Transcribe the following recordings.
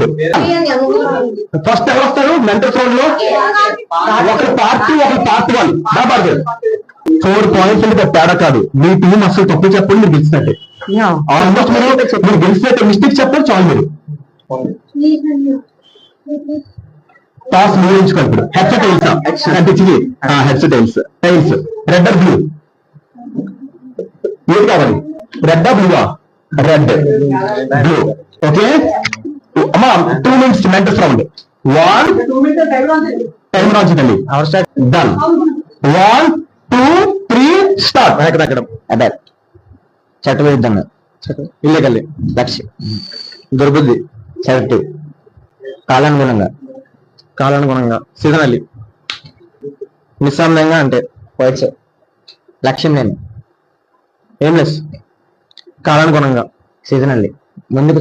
Round. First ఎవరు వస్తారు mentors round లో? ఒక పార్ట్ 1 బాగా 4 పాయింట్స్ అంటే తేడా కాదు. మీ టీం అసలు తప్పు చెప్పండి, మీరు గెలిచినట్టే. ఆల్మోస్ట్ మీరు గెలిచినట్టే. మిస్టేక్ చెప్పండి చాలు. మీరు టాస్ మీరు ఎంచుకోండి. ఇప్పుడు హెడ్స్ టైల్స్ అంటే heads tails red or blue? ఏది కావాలి? రెడ్ బ్లూవా? Red blue. ఓకే అమ్మా 2 minutes మెంటర్స్ రౌండ్. 1 టైం రాజుదండి. డన్. 1 2 3 స్టార్ట్. వెనక తగ్గడం అదే చట్టవిరుద్ధంగా ఇల్లీగల్. లక్ష్యం దుర్బుద్ధి సెలెక్టివ్ కాలానుగుణంగా సీజనల్లీ నిస్సందేహంగా అంటే వైట్స్ లక్ష్యం లేని ఎయిమ్లెస్ కాలానుగుణంగా సీజనల్లీ ముందుకు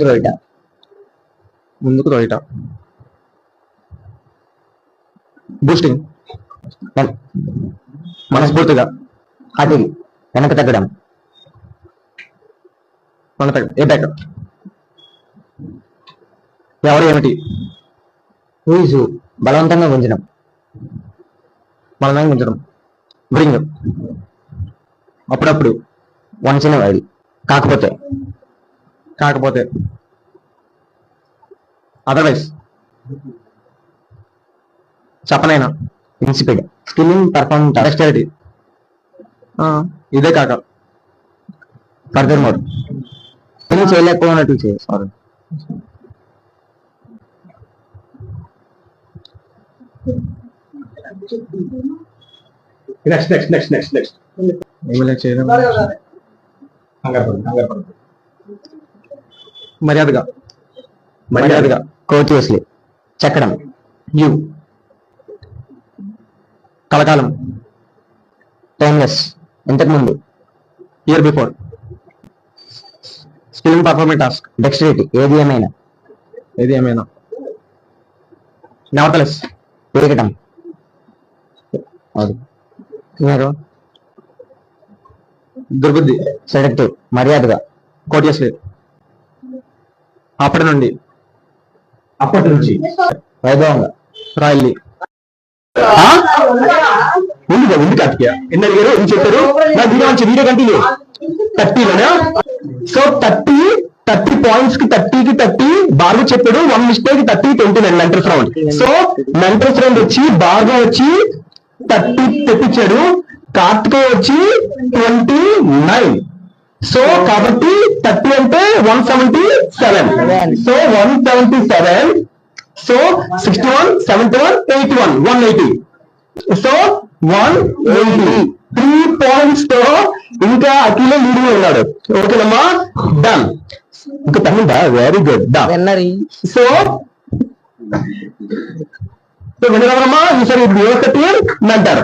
తోయట బూస్టింగ్ మనస్ఫూర్తిగా అతిథి వెనక తగ్గడం ఏ బ్యాక్ ఎవరు ఏమిటి ఊహిసు బలవంతంగా గుంజడం బ్రింగ్ అప్పుడప్పుడు వంచిన వాడి కాకపోతే అదర్వైజ్ చెప్పనైనా ఇన్సిపిడ్ స్కిల్లింగ్ పర్ఫార్మెన్స్ డెక్స్టరిటీ ఇదే కాక ఫర్దర్ మోర్ నేను చేయలేకపోయినట్టు సారీ నెక్స్ట్ మర్యాదగా కోర్టియస్లీ చెక్కడం యు కలకాలం టైమ్లెస్ ఇంతకు ముందు year before skill performance task dexterity ఏది ఏమైనా నెవర్తలెస్ పెరగటం దుర్బుద్ధి సెలెక్టివ్ మర్యాదగా కోర్టియస్లీ అప్పటి నుంచి వైభవంగా రాయల్లి ఉంది కాటికి ఎన్ని అడిగారు ఏం చెప్పారు? నా వీడియో కంటిన్యూ 30లోనా? సో 30 పాయింట్స్ కి 30 బాగా చెప్పాడు. 1 mistake 30-29 mentors round. So mentors round వచ్చి బాగా వచ్చి 30 తెప్పించాడు. కార్తిక వచ్చి 29. సో కాబట్టి 30 అంటే 177. సో 177. సో 61 71 81 180. సో 180 3 పాయింట్స్ తో ఇంకా అఖిలే లీడింగ్ ఉన్నాడు. ఓకేనమ్మా డన్. ఇంకా తమ్ముందా? Very good done. సో వినగలమ్మా ఈసారి మెంటర్